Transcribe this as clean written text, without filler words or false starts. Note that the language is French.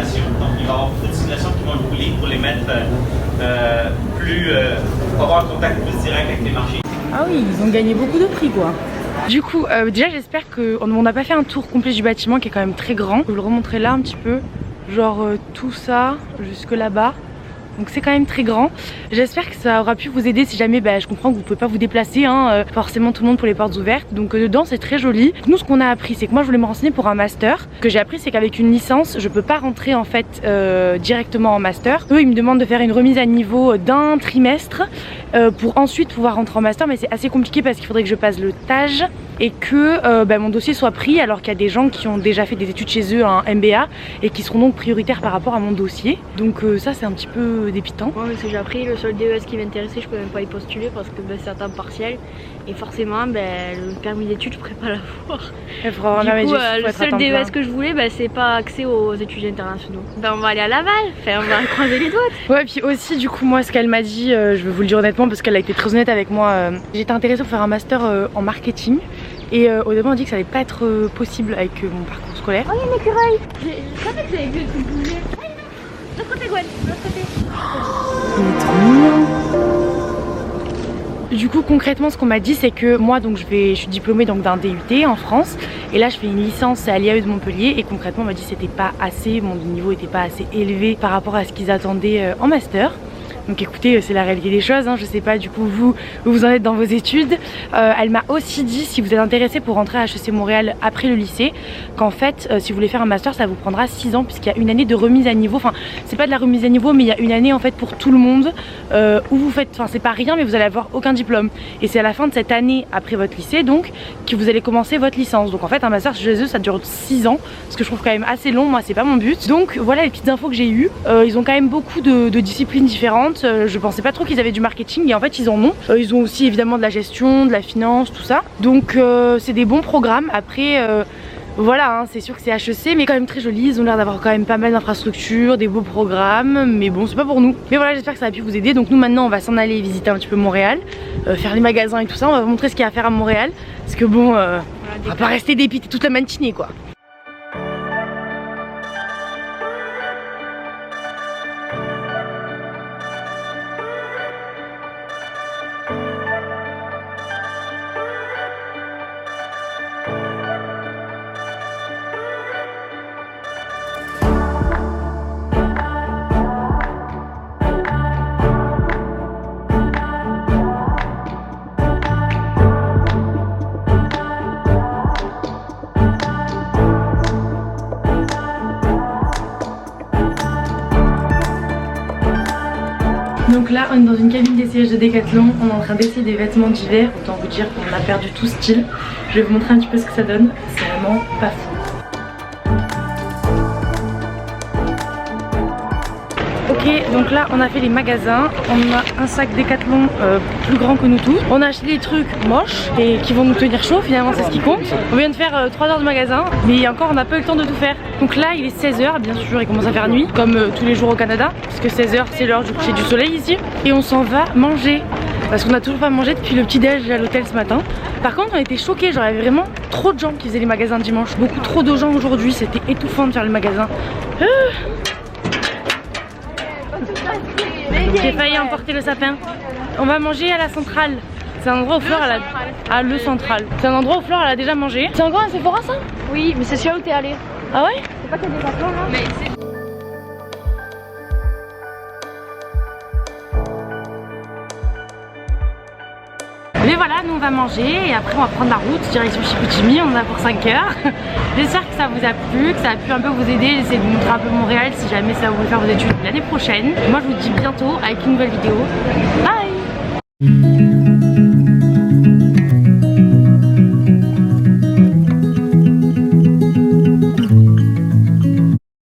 simulations. Donc il va y avoir beaucoup de simulations qui vont rouler pour les mettre pour avoir un contact plus direct avec les marchés. Ah oui, ils ont gagné beaucoup de prix quoi. Du coup, déjà j'espère qu'on n'a pas fait un tour complet du bâtiment qui est quand même très grand. Je vais le remontrer là un petit peu, genre tout ça jusque là-bas. Donc c'est quand même très grand. J'espère que ça aura pu vous aider si jamais, je comprends que vous pouvez pas vous déplacer, hein, forcément tout le monde pour les portes ouvertes. Donc dedans c'est très joli. Nous ce qu'on a appris c'est que moi je voulais me renseigner pour un master. Ce que j'ai appris c'est qu'avec une licence je peux pas rentrer en fait directement en master. Eux ils me demandent de faire une remise à niveau d'un trimestre pour ensuite pouvoir rentrer en master. Mais c'est assez compliqué parce qu'il faudrait que je passe le TAGE et que mon dossier soit pris alors qu'il y a des gens qui ont déjà fait des études chez eux, un MBA, et qui seront donc prioritaires par rapport à mon dossier. Donc ça c'est un petit peu dépitant. Moi c'est j'ai appris, le seul DES qui m'intéressait je peux même pas y postuler parce que c'est un temps partiel et forcément le permis d'études je pourrais pas l'avoir. Du coup le seul DES que je voulais c'est pas accès aux études internationaux. On va aller à Laval, on va croiser les doigts. Ouais, puis aussi du coup moi ce qu'elle m'a dit, je vais vous le dire honnêtement parce qu'elle a été très honnête avec moi, j'étais intéressée pour faire un master en marketing. Et au début on dit que ça allait pas être possible avec mon parcours scolaire. Oh il y a un écureuil. Je savais que vous avez vu le truc bouger. De l'autre côté Gwen, de l'autre côté. Il est trop mignon. Du coup concrètement ce qu'on m'a dit c'est que moi donc je suis diplômée donc d'un DUT en France. Et là je fais une licence à l'IAE de Montpellier. Et concrètement on m'a dit que c'était pas assez, mon niveau était pas assez élevé par rapport à ce qu'ils attendaient en master. Donc écoutez, c'est la réalité des choses, hein. Je sais pas du coup vous où vous en êtes dans vos études. Elle m'a aussi dit si vous êtes intéressé pour rentrer à HEC Montréal après le lycée, qu'en fait si vous voulez faire un master ça vous prendra 6 ans puisqu'il y a une année de remise à niveau. Enfin c'est pas de la remise à niveau mais il y a une année en fait pour tout le monde où vous faites, enfin c'est pas rien mais vous allez avoir aucun diplôme. Et c'est à la fin de cette année après votre lycée donc que vous allez commencer votre licence. Donc en fait un master chez eux ça dure 6 ans, ce que je trouve quand même assez long, moi c'est pas mon but. Donc voilà les petites infos que j'ai eues. Ils ont quand même beaucoup de disciplines différentes. Je pensais pas trop qu'ils avaient du marketing et en fait ils en ont. Ils ont aussi évidemment de la gestion, de la finance, tout ça. Donc c'est des bons programmes. Après voilà, hein, c'est sûr que c'est HEC mais quand même très joli. Ils ont l'air d'avoir quand même pas mal d'infrastructures, des beaux programmes. Mais bon c'est pas pour nous. Mais voilà j'espère que ça a pu vous aider. Donc nous maintenant on va s'en aller visiter un petit peu Montréal, faire les magasins et tout ça. On va vous montrer ce qu'il y a à faire à Montréal. Parce que bon on va pas rester dépité toute la matinée quoi. Donc là on est dans une cabine d'essayage de Decathlon, on est en train d'essayer des vêtements d'hiver. Autant vous dire qu'on a perdu tout style. Je vais vous montrer un petit peu ce que ça donne, c'est vraiment pas fou. Ok donc là on a fait les magasins, on a un sac Decathlon plus grand que nous tous. On a acheté des trucs moches et qui vont nous tenir chaud, finalement c'est ce qui compte. On vient de faire 3 heures de magasin mais encore on n'a pas eu le temps de tout faire. Donc là il est 16 h, bien sûr il commence à faire nuit comme tous les jours au Canada. Parce que 16 h c'est l'heure du coucher du soleil ici. Et on s'en va manger. Parce qu'on a toujours pas mangé depuis le petit déj à l'hôtel ce matin. Par contre on était choqués, genre il y avait vraiment trop de gens qui faisaient les magasins dimanche. Beaucoup trop de gens aujourd'hui, c'était étouffant de faire le magasin. J'ai failli emporter le sapin. On va manger à la centrale. C'est un endroit où Flore elle a... le central. C'est un endroit où Flore elle a déjà mangé. C'est encore un Sephora ça? Oui mais c'est celui où t'es allé. Ah ouais? C'est pas qu'il y a des vêtements là mais c'est... Mais voilà, nous on va manger et après on va prendre la route direction Chicoutimi, on en a pour 5 heures. J'espère que ça vous a plu, que ça a pu un peu vous aider, j'essaie de vous montrer un peu Montréal si jamais ça vous voulez faire vos études l'année prochaine. Moi je vous dis bientôt avec une nouvelle vidéo. Bye!